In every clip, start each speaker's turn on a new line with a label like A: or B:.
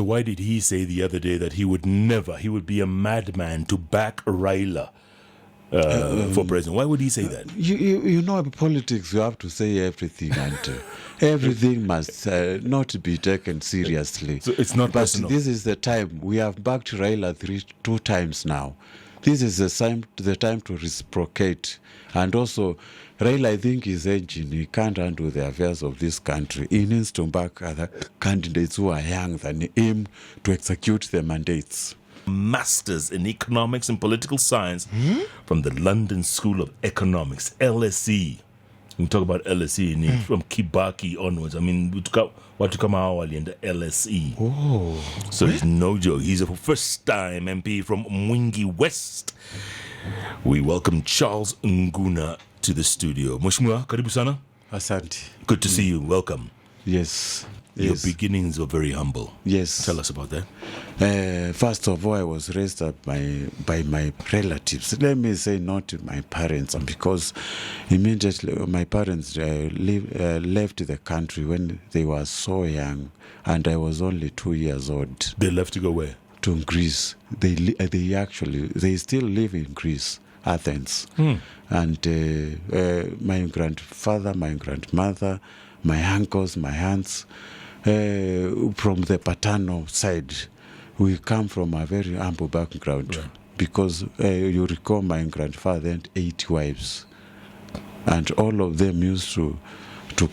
A: why did he say the other day that he would be a madman to back Raila for president? Why would he say that?
B: You know, in politics, you have to say everything, and everything must not be taken seriously.
A: So it's not
B: but
A: personal.
B: This is the time. We have backed Raila two times now. This is the time to reciprocate. And also, Raila, I think, is aging. He can't handle the affairs of this country. He needs to back other candidates who are young than him to execute their mandates.
A: Masters in Economics and Political Science from the London School of Economics, LSE. We talk about LSE from Kibaki onwards. I mean, we took out Watukama Awali and the LSE.
B: Oh.
A: So it's no joke. He's a first-time MP from Mwingi West. We welcome Charles Nguna to the studio. Mheshimiwa, karibu sana.
B: Asante.
A: Good to see you. Welcome.
B: Yes.
A: Your beginnings were very humble.
B: Yes.
A: Tell us about that.
B: First of all, I was raised up by my relatives. Let me say not my parents, because immediately my parents left the country when they were so young, and I was only 2 years old.
A: They left to go where?
B: To Greece. They still live in Greece, Athens. And my grandfather, my grandmother, my uncles, my aunts, from the paternal side, we come from a very humble background.
A: Right.
B: Because you recall my grandfather had 8 wives, and all of them used to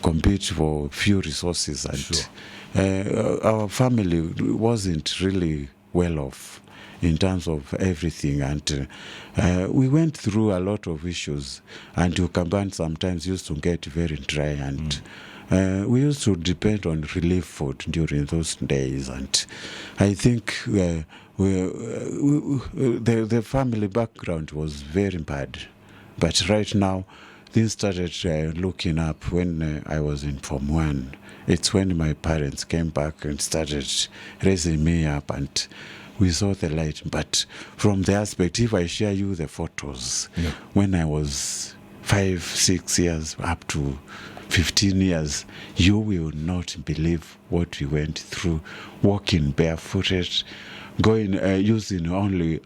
B: compete for few resources. And
A: sure.
B: Our family wasn't really well off in terms of everything, and we went through a lot of issues, and Ukamban sometimes used to get very dry, and we used to depend on relief food during those days. And I think the family background was very bad, but right now things started looking up when I was in Form 1. It's when my parents came back and started raising me up, and we saw the light. But from the aspect, if I share you the photos, when I was 5, 6 years up to 15 years, you will not believe what we went through, walking barefooted, going using only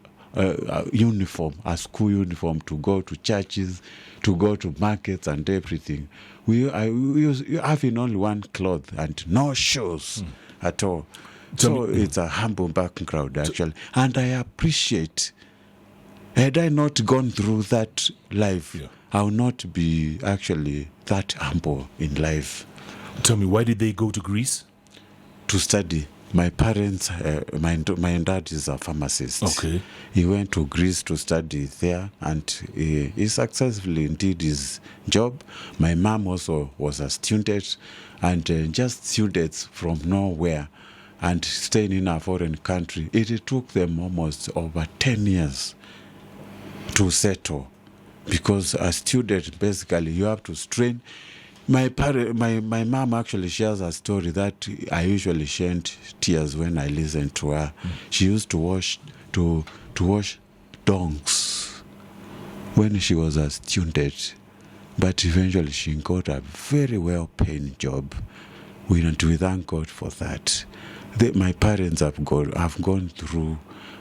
B: uniform, a school uniform, to go to churches, to go to markets and everything. We having only one cloth and no shoes at all. So it's a humble background, actually. And I appreciate, had I not gone through that life, I would not be actually that humble in life.
A: Tell me, why did they go to Greece?
B: To study. My parents, my dad is a pharmacist.
A: Okay.
B: He went to Greece to study there, and he successfully did his job. My mom also was a student, and just students from nowhere and staying in a foreign country. It took them almost over 10 years to settle, because a student, basically, you have to strain. My mom actually shares a story that I usually shed tears when I listen to her. She used to wash donks when she was a student, but eventually she got a very well-paying job. We thank God for that. My parents have gone through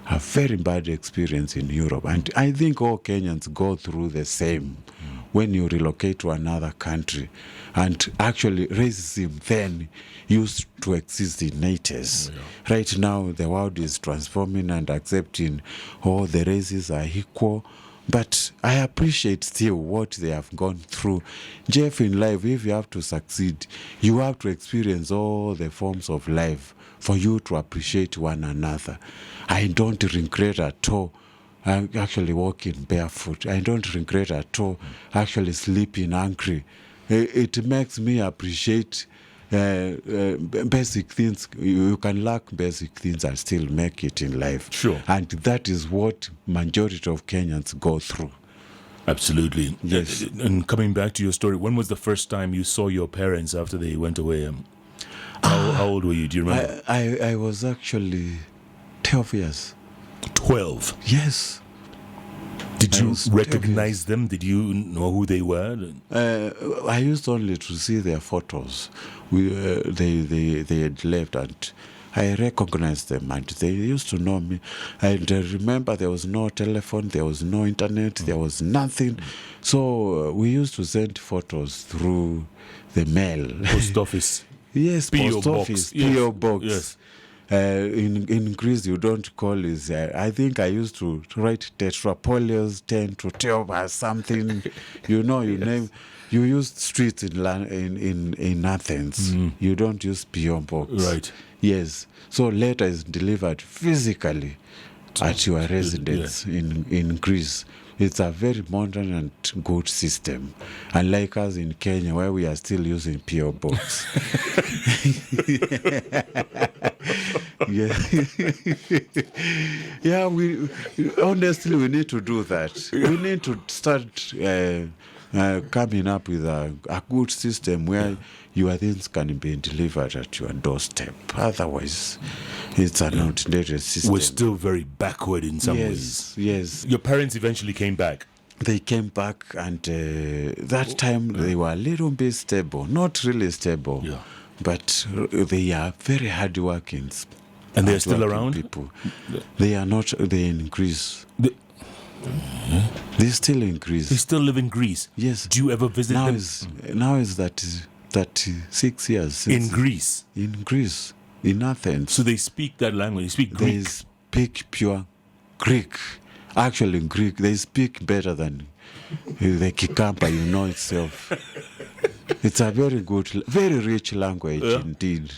B: a very bad experience in Europe, and I think all Kenyans go through the same when you relocate to another country. And actually, racism then used to exist in 80s. Right now, the world is transforming and accepting all the races are equal. But I appreciate still what they have gone through. Jeff, in life, if you have to succeed, you have to experience all the forms of life for you to appreciate one another. I don't regret at all actually walking barefoot. I don't regret at all actually sleeping hungry. It makes me appreciate basic things. You can lack basic things and still make it in life.
A: Sure.
B: And that is what majority of Kenyans go through.
A: Absolutely.
B: Yes.
A: And coming back to your story, when was the first time you saw your parents after they went away? How old were you? Do you remember?
B: I was actually 12 years.
A: 12?
B: Yes.
A: Did you recognize them? Did you know who they were?
B: I used only to see their photos. They had left, and I recognized them, and they used to know me. And remember, there was no telephone, there was no internet, there was nothing. So we used to send photos through the mail.
A: Post office.
B: Yes,
A: P.O.
B: post
A: box.
B: office,
A: Yes.
B: P.O. box.
A: Yes.
B: In Greece, you don't call it. I think I used to write Tetrapolios 10 to 12 or something. You name. You use streets in Athens. You don't use P.O. box.
A: Right.
B: Yes. So letter is delivered physically at your residence in Greece. It's a very modern and good system. Unlike us in Kenya, where we are still using P.O. box. Yeah. We honestly we need to do that. We need to start coming up with a good system where your things can be delivered at your doorstep. Otherwise, it's an outdated system.
A: We're still very backward in some ways.
B: Yes.
A: Your parents eventually came back.
B: They came back, and that time they were a little bit stable. Not really stable, but they are very hardworking.
A: And they're still around?
B: People. They are not. They in Greece. They still in Greece.
A: They still live in Greece?
B: Yes.
A: Do you ever visit them?
B: Now is that 6 years since.
A: In Greece?
B: In Greece. In Athens.
A: So they speak that language? They speak Greek?
B: They speak pure Greek. Actually, Greek. They speak better than the Kikampa, itself. It's a very good, very rich language indeed.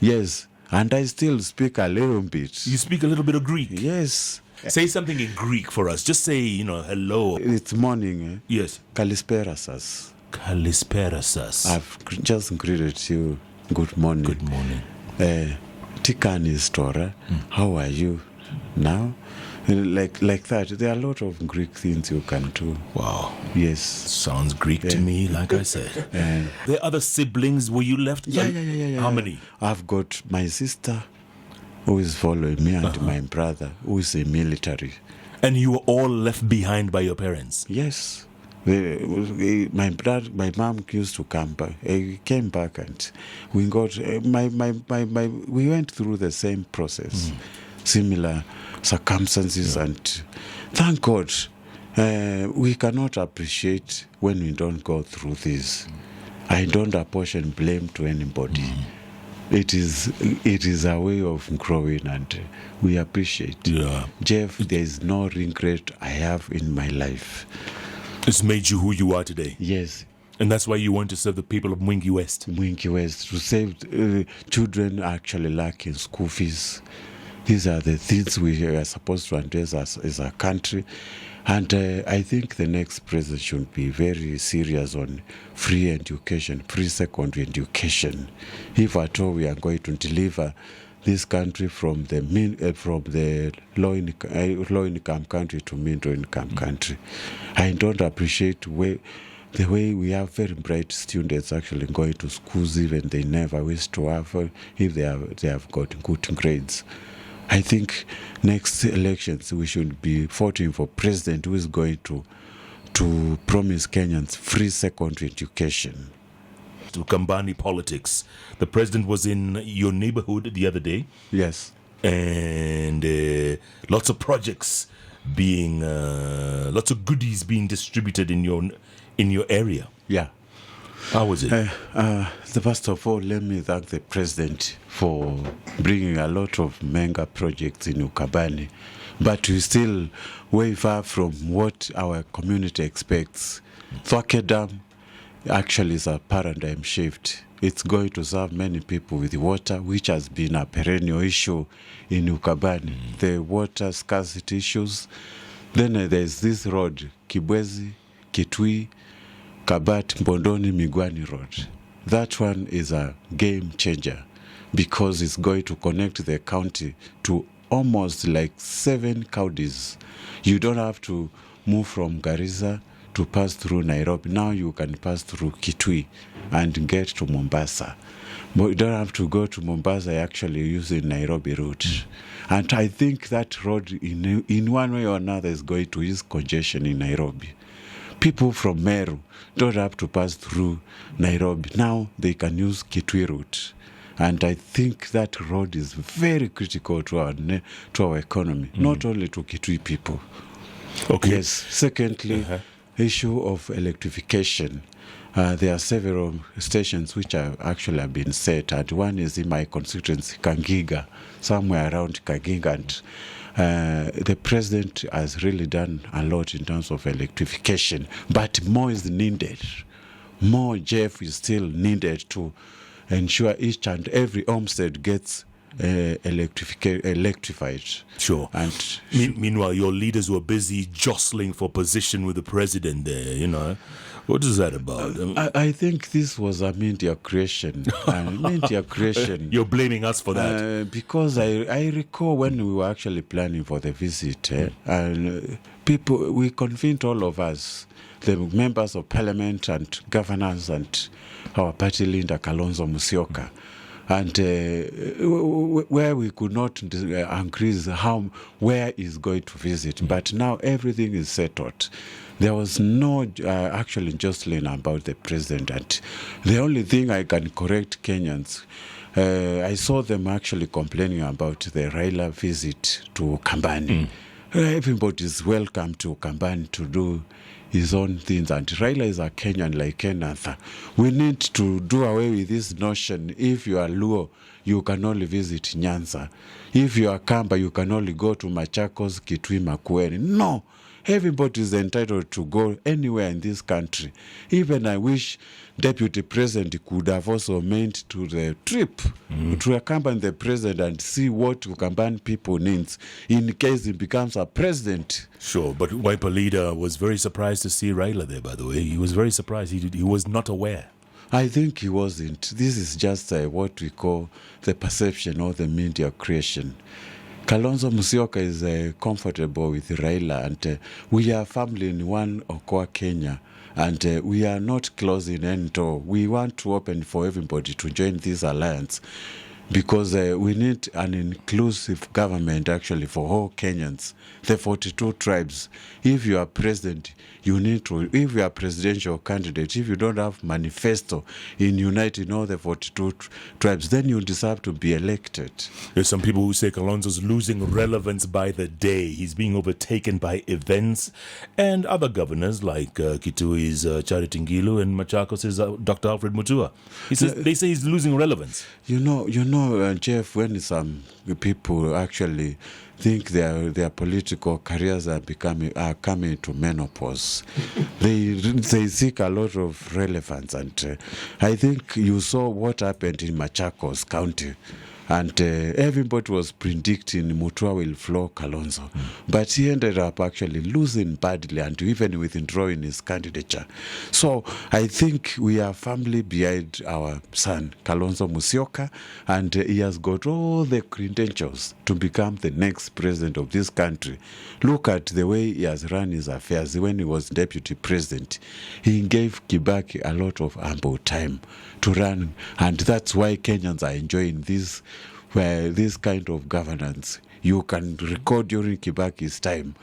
B: Yes. And I still speak a little bit.
A: You speak a little bit of Greek?
B: Yes.
A: Say something in Greek for us. Just say, hello.
B: It's morning.
A: Yes.
B: Kalisperasas.
A: Kalisperasas.
B: I've just greeted you. Good morning.
A: Good morning.
B: Tikani Stora. How are you now? Like that. There are a lot of Greek things you can do.
A: Wow.
B: Yes.
A: Sounds Greek to me, like I said. There are other siblings where you left?
B: Yeah.
A: How many?
B: I've got my sister who is following me and my brother who is in military.
A: And you were all left behind by your parents?
B: Yes. My mom used to come back. He came back, and we got we went through the same process, similar circumstances, and thank God we cannot appreciate when we don't go through this. I don't apportion blame to anybody. It is a way of growing, and we appreciate.
A: Yeah.
B: Jeff, there is no regret I have in my life.
A: It's made you who you are today.
B: Yes.
A: And that's why you want to serve the people of Mwingi West.
B: Mwingi West, to save children actually lacking school fees. These are the things we are supposed to address as a country. And I think the next president should be very serious on free education, free secondary education. If at all we are going to deliver this country from the low income country to middle income country. I don't appreciate the way we have very bright students actually going to schools, even they never wish to have if they have got good grades. I think next elections we should be voting for president who is going to promise Kenyans free secondary education.
A: To Kambani politics. The president was in your neighborhood the other day.
B: Yes.
A: And lots of projects lots of goodies being distributed in your area.
B: Yeah.
A: How was it?
B: First of all, let me thank the president for bringing a lot of mega projects in Ukabani. But we're still way far from what our community expects. Thwake Dam actually is a paradigm shift. It's going to serve many people with water, which has been a perennial issue in Ukabani. The water scarcity issues. Then there's this road, Kibwezi, Kitui, Kabat, Mbondoni, Migwani Road. That one is a game changer because it's going to connect the county to almost like 7 counties. You don't have to move from Garissa to pass through Nairobi. Now you can pass through Kitui and get to Mombasa. But you don't have to go to Mombasa actually using Nairobi route. And I think that road in one way or another is going to ease congestion in Nairobi. People from Meru don't have to pass through Nairobi. Now they can use Kitui route. And I think that road is very critical to our economy, not only to Kitui people.
A: Okay.
B: Yes. Secondly, issue of electrification. There are several stations which have been set, and one is in my constituency, Kangiga, somewhere around Kangiga. And the president has really done a lot in terms of electrification, but more is needed. More, Jeff, is still needed to ensure each and every homestead gets electrified.
A: Sure.
B: And
A: meanwhile, your leaders were busy jostling for position with the president there, you know. What is that about?
B: I think this was a media creation.
A: You're blaming us for that.
B: Because I recall when we were actually planning for the visit, and we convened all of us, the members of parliament and governors and our party leader, Kalonzo Musyoka. And where we could not increase where he's going to visit. But now everything is settled. There was no actually jostling about the president. And the only thing I can correct Kenyans, I saw them actually complaining about the Raila visit to Kambani. Everybody is welcome to Kambani to do his own things, and Raila is a Kenyan like Kenyattas. We need to do away with this notion: if you are Luo, you can only visit Nyanza. If you are Kamba, you can only go to Machakos, Kitui, Makueni. No, everybody is entitled to go anywhere in this country. Even I wish Deputy President could have also meant to the trip to accompany the president and see what Ukamban people needs in case he becomes a president.
A: Sure, but Wiper leader was very surprised to see Raila there, by the way. He was very surprised. He was not aware.
B: I think he wasn't. This is just what we call the perception or the media creation. Kalonzo Musyoka is comfortable with Raila, and we are family in one Okoa, Kenya. And we are not closing any door. We want to open for everybody to join this alliance, because we need an inclusive government actually for all Kenyans, the 42 tribes. If you are president, you need to, if you are presidential candidate, if you don't have manifesto in uniting all the 42 tribes, then you deserve to be elected.
A: There's some people who say Kalonzo's losing relevance by the day. He's being overtaken by events, and other governors like Kitui's Charity Ngilu and Machakos' Dr. Alfred Mutua. They say he's losing relevance.
B: You know, Jeff, when some people actually think their political careers are coming to menopause, they seek a lot of relevance, and I think you saw what happened in Machakos County. And everybody was predicting Mutua will floor Kalonzo. But he ended up actually losing badly and even withdrawing his candidature. So I think we are firmly behind our son, Kalonzo Musyoka, and he has got all the credentials to become the next president of this country. Look at the way he has run his affairs. When he was deputy president, he gave Kibaki a lot of ample time to run, and that's why Kenyans are enjoying this kind of governance. You can record during Kibaki's time,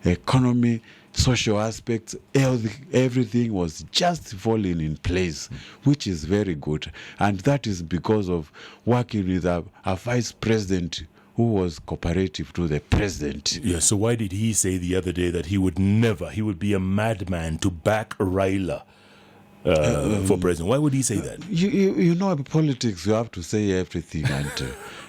B: economy, social aspects, everything was just falling in place, which is very good. And that is because of working with a vice president who was cooperative to the president.
A: Yeah, so why did he say the other day that he would be a madman to back Raila for president? Why would he say that?
B: You know, in politics, you have to say everything, and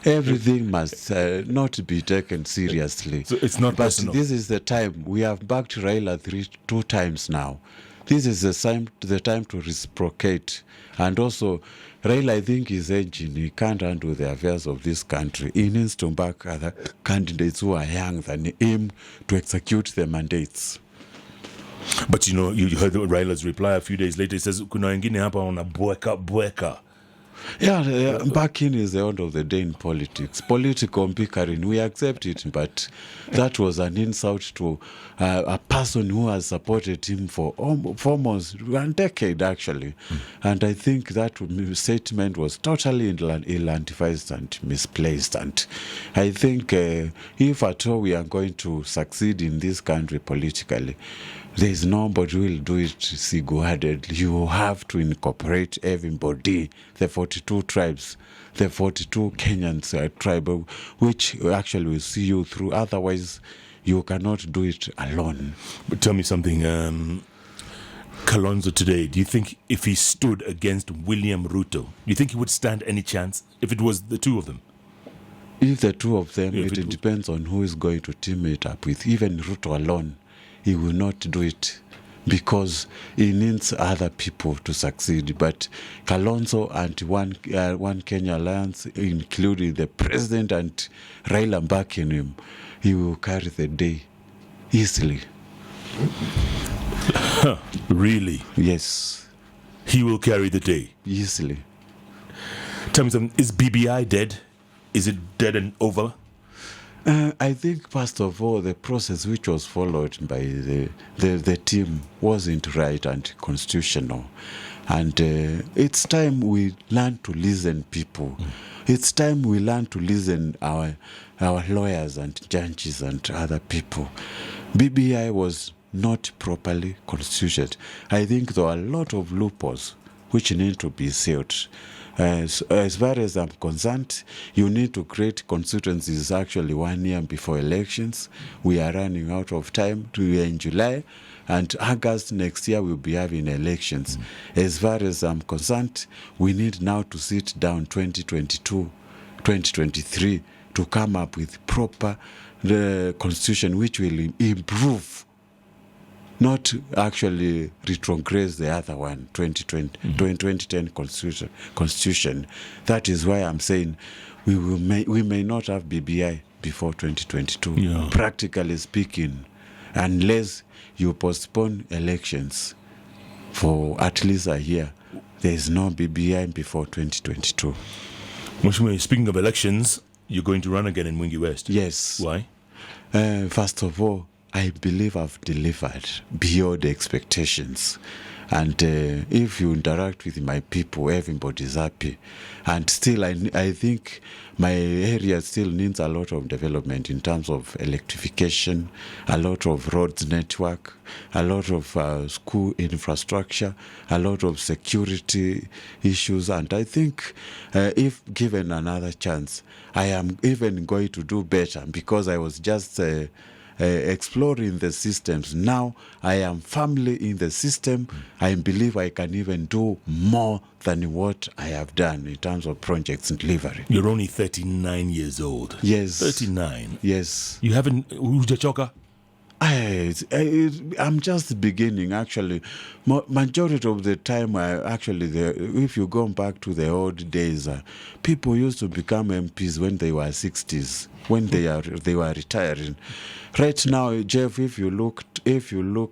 B: everything must not be taken seriously.
A: So it's not personal.
B: This is the time. We have backed Raila two times now. This is the time to reciprocate. And also, Raila, I think, is aging. He can't handle the affairs of this country. He needs to back other candidates who are young than him to execute the mandates.
A: But you heard Raila's reply a few days later. He says, kuna wengine hapa wanabweka.
B: Yeah, backing is the end of the day in politics. Political bickering, we accept it, but that was an insult to a person who has supported him for almost a decade, actually. And I think that statement was totally ill-advised and misplaced. And I think if at all we are going to succeed in this country politically, There is nobody who will do it single-handedly. You have to incorporate everybody, the 42 tribes, the 42 Kenyans tribe, which actually will see you through. Otherwise, you cannot do it alone.
A: But tell me something, Kalonzo today, do you think if he stood against William Ruto, do you think he would stand any chance if it was the two of them?
B: If the two of them,
A: Yeah,
B: it depends on who is going to team it up with. Even Ruto alone, he will not do it because he needs other people to succeed. But Kalonzo and One Kenya Alliance, including the president and Raila backing him, he will carry the day easily.
A: Really?
B: Yes,
A: He will carry the day.
B: easily.
A: Tell me something, is BBI dead? Is it dead and over?
B: I think, first of all, the process which was followed by the team wasn't right and constitutional. And it's time we learn to listen people. It's time we learn to listen our lawyers and judges and other people. BBI was not properly constituted. I think there are a lot of loopholes which need to be sealed. As far as I'm concerned, you need to create constituencies actually 1 year before elections. We are running out of time. We are in July, and August next year we'll be having elections. As far as I'm concerned, we need now to sit down 2022, 2023 to come up with proper constitution which will improve, not actually retrogress the other one, 2010 constitution. That is why I'm saying we may not have BBI before 2022,
A: Yeah.
B: practically speaking, unless you postpone elections for at least a year. There is no BBI before 2022.
A: Mheshimiwa, speaking of elections, you're going to run again in Mwingi West.
B: Yes.
A: Why?
B: First of all, I believe I've delivered beyond expectations. And if you interact with my people, everybody's happy. And still, I think my area still needs a lot of development in terms of electrification, a lot of roads network, a lot of school infrastructure, a lot of security issues. And I think if given another chance, I am even going to do better, because I was just exploring the systems. Now I am firmly in the system. I believe I can even do more than what I have done in terms of projects and delivery.
A: You're only 39 years old.
B: Yes.
A: 39.
B: Yes.
A: You haven't... Hujachoka?
B: I'm just beginning, actually. Majority of the time, if you go back to the old days, people used to become MPs when they were 60s, when they were retiring. Right now, Jeff, if you look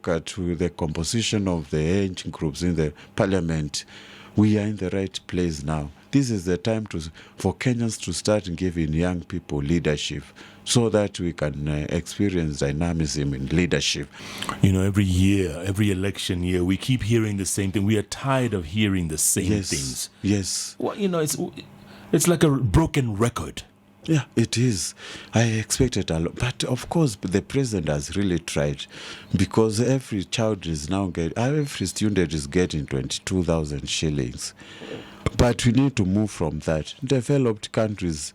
B: at the composition of the age groups in the parliament, we are in the right place now. This is the time for Kenyans to start giving young people leadership, so that we can experience dynamism in leadership.
A: You know, every year, every election year, we keep hearing the same thing. We are tired of hearing the same things.
B: Yes.
A: Well, you know, it's like a broken record.
B: Yeah, it is. I expected a lot. But of course, the president has really tried, because every student is getting 22,000 shillings. But we need to move from that. Developed countries,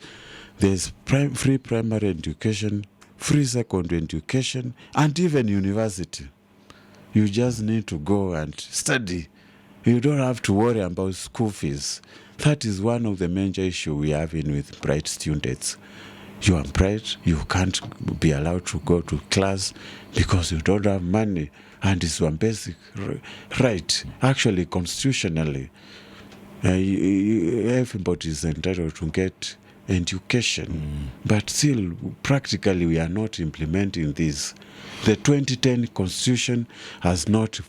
B: there's free primary education, free secondary education, and even university. You just need to go and study. You don't have to worry about school fees. That is one of the major issues we have with bright students. You are bright, you can't be allowed to go to class because you don't have money, and it's one basic right. Actually, constitutionally, everybody is entitled to get education. But still, practically, we are not implementing this. The 2010 constitution has not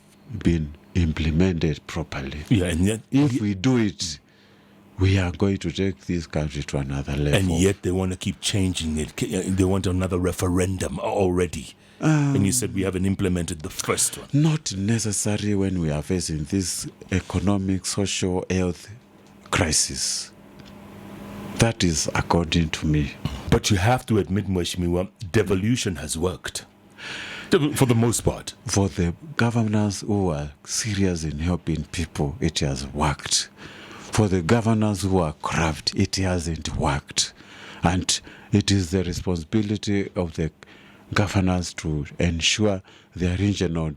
B: been implemented properly.
A: Yeah, and yet,
B: if we do it, we are going to take this country to another level.
A: And yet they want to keep changing it. They want another referendum already. And you said we haven't implemented the first one.
B: Not necessary when we are facing this economic, social, health crisis. That is according to me.
A: But you have to admit, Mheshimiwa, devolution has worked. For the most part.
B: For the governors who are serious in helping people, it has worked. For the governors who are corrupt, it hasn't worked. And it is the responsibility of the governors to ensure their regional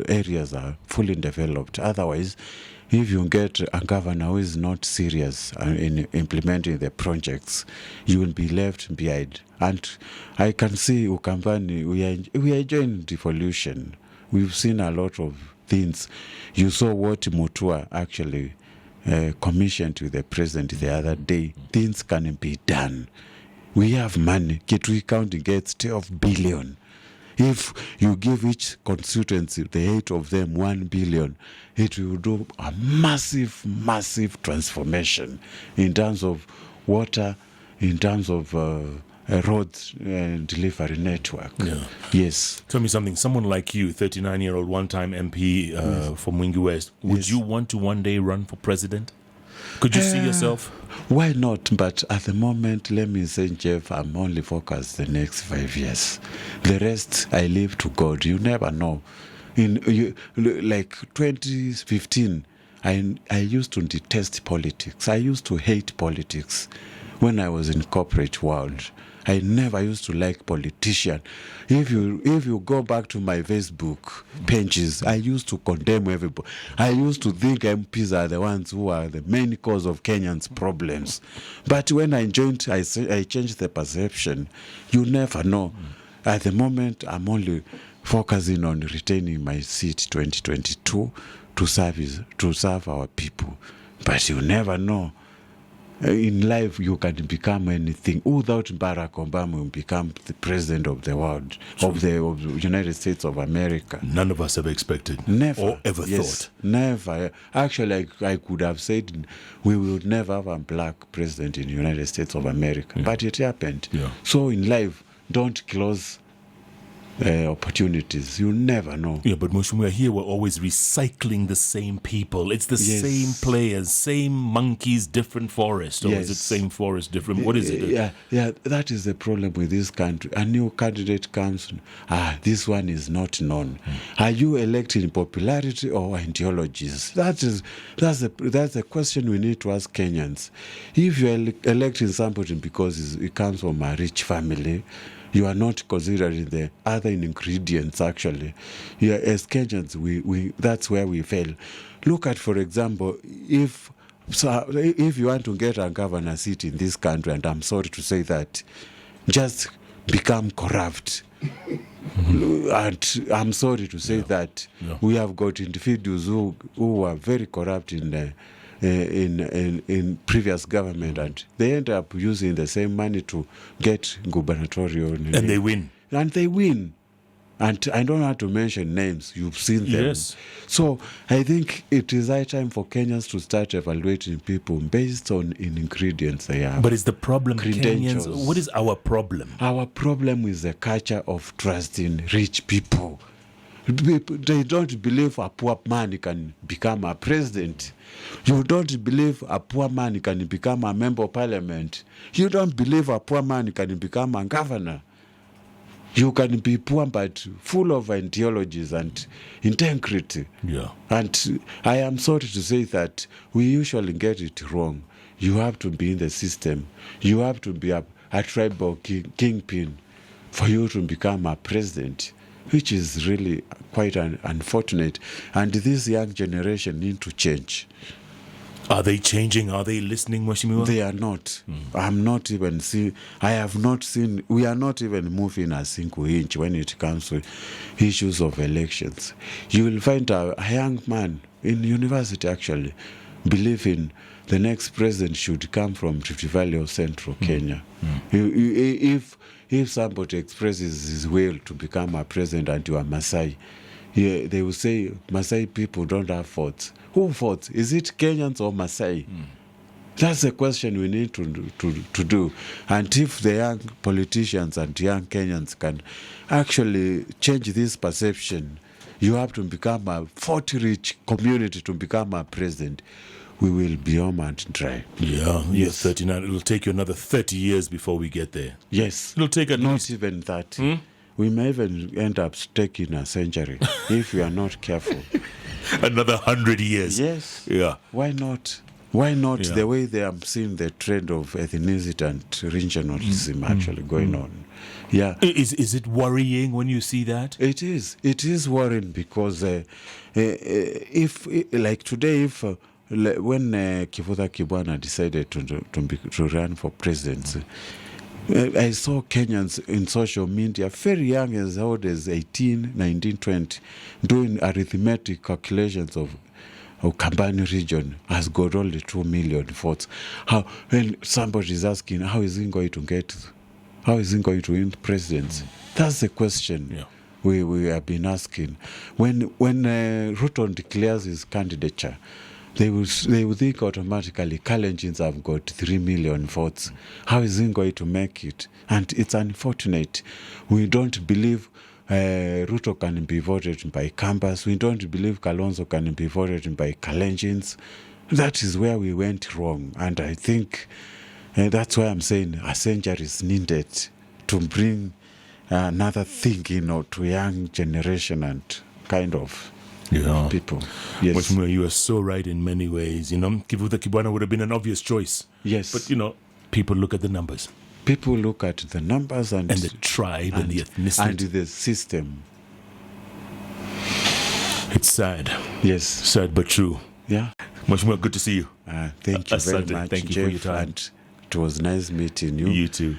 B: areas are fully developed. Otherwise, if you get a governor who is not serious in implementing the projects, you will be left behind. And I can see Ukambani, we are enjoying devolution. We've seen a lot of things. You saw what Mutua actually commissioned to the president the other day. Things can be done. We have money. Kitui County gets 12 billion. If you give each constituency, the 8 of them, 1 billion, it will do a massive, massive transformation in terms of water, in terms of roads and delivery network.
A: Yeah.
B: Yes.
A: Tell me something. Someone like you, 39-year-old, one-time MP from Mwingi West, would you want to one day run for president? Could you see yourself?
B: Why not? But at the moment, let me say, Jeff, I'm only focused the next 5 years. The rest, I leave to God. You never know. Like 2015, I used to detest politics. I used to hate politics when I was in corporate world. I never used to like politicians. If you go back to my Facebook pages, I used to condemn everybody. I used to think MPs are the ones who are the main cause of Kenyans' problems. But when I joined, I changed the perception. You never know. At the moment, I'm only focusing on retaining my seat 2022 to serve our people. But you never know. In life, you can become anything. Without Barack Obama, you become the president of the world, of the United States of America.
A: None of us ever expected.
B: Never.
A: Or ever thought.
B: Never. Actually, I could have said we would never have a black president in the United States of America. Yeah. But it happened.
A: Yeah.
B: So in life, don't close opportunities. You never know.
A: Yeah, but Mheshimiwa, here we're always recycling the same people. It's the same players, same monkeys, different forest. Or is it same forest, different? What is it?
B: Yeah, that is the problem with this country. A new candidate comes, this one is not known. Are you electing popularity or ideologies? That's the question we need to ask Kenyans. If you're electing somebody because he comes from a rich family, you are not considering the other ingredients, actually. Yeah, as Kenyans, we that's where we fail. Look at, for example, if you want to get a governor seat in this country, and I'm sorry to say that, just become corrupt. And I'm sorry to say that we have got individuals who are very corrupt in previous government, and they end up using the same money to get gubernatorial.
A: And they win.
B: And they win. And I don't have to mention names. You've seen them.
A: Yes.
B: So I think it is high time for Kenyans to start evaluating people based on ingredients they have.
A: But is the problem Kenyans? What is our problem?
B: Our problem is the culture of trusting rich people. They don't believe a poor man can become a president. You don't believe a poor man can become a member of parliament. You don't believe a poor man can become a governor. You can be poor but full of ideologies and integrity.
A: Yeah.
B: And I am sorry to say that we usually get it wrong. You have to be in the system. You have to be a tribal kingpin for you to become a president, which is really quite unfortunate. And this young generation need to change.
A: Are they changing? Are they listening, Mheshimiwa?
B: They are not. I'm not even seeing. I have not seen. We are not even moving a single inch when it comes to issues of elections. You will find a young man in university actually believing the next president should come from Rift Valley or Central Kenya. If somebody expresses his will to become a president and you are Maasai, they will say Maasai people don't have votes. Who votes? Is it Kenyans or Maasai? That's the question we need to do. And if the young politicians and young Kenyans can actually change this perception, you have to become a 40-rich community to become a president, we will be home and dry.
A: Yeah, yes. 39. It'll take you another 30 years before we get there.
B: Yes.
A: It'll take
B: not even that. we may even end up taking a century if we are not careful.
A: Another 100 years.
B: Yes.
A: Yeah.
B: Why not? Why not
A: Yeah.
B: the way they are seeing the trend of ethnicity and regionalism actually going on? Yeah.
A: Is it worrying when you see that?
B: It is. It is worrying because if, like today, if when Kivutha Kibwana decided to run for presidency, I saw Kenyans in social media, very young, as old as 18, 19, 20, doing arithmetic calculations of Kambani region has got only 2 million votes. How, when somebody is asking, how is he going to win presidency? That's the question.
A: Yeah.
B: We have been asking. When Ruto declares his candidature, they will think automatically Kalenjins have got 3 million votes. How is he going to make it? And it's unfortunate. We don't believe Ruto can be voted by Kambas. We don't believe Kalonzo can be voted by Kalenjins. That is where we went wrong. And I think that's why I'm saying a century is needed to bring another thinking to young generation and kind of people. Yes.
A: Much you are so right in many ways. Kivutha Kibwana would have been an obvious choice.
B: Yes.
A: But, people look at the numbers.
B: People look at the numbers and
A: the tribe and the ethnicity.
B: And the system.
A: It's sad.
B: Yes.
A: Sad but true.
B: Yeah.
A: Much more good to see you.
B: Thank you very
A: Asante.
B: much,
A: Thank you
B: Jeff,
A: for your time.
B: And it was nice meeting you.
A: You too.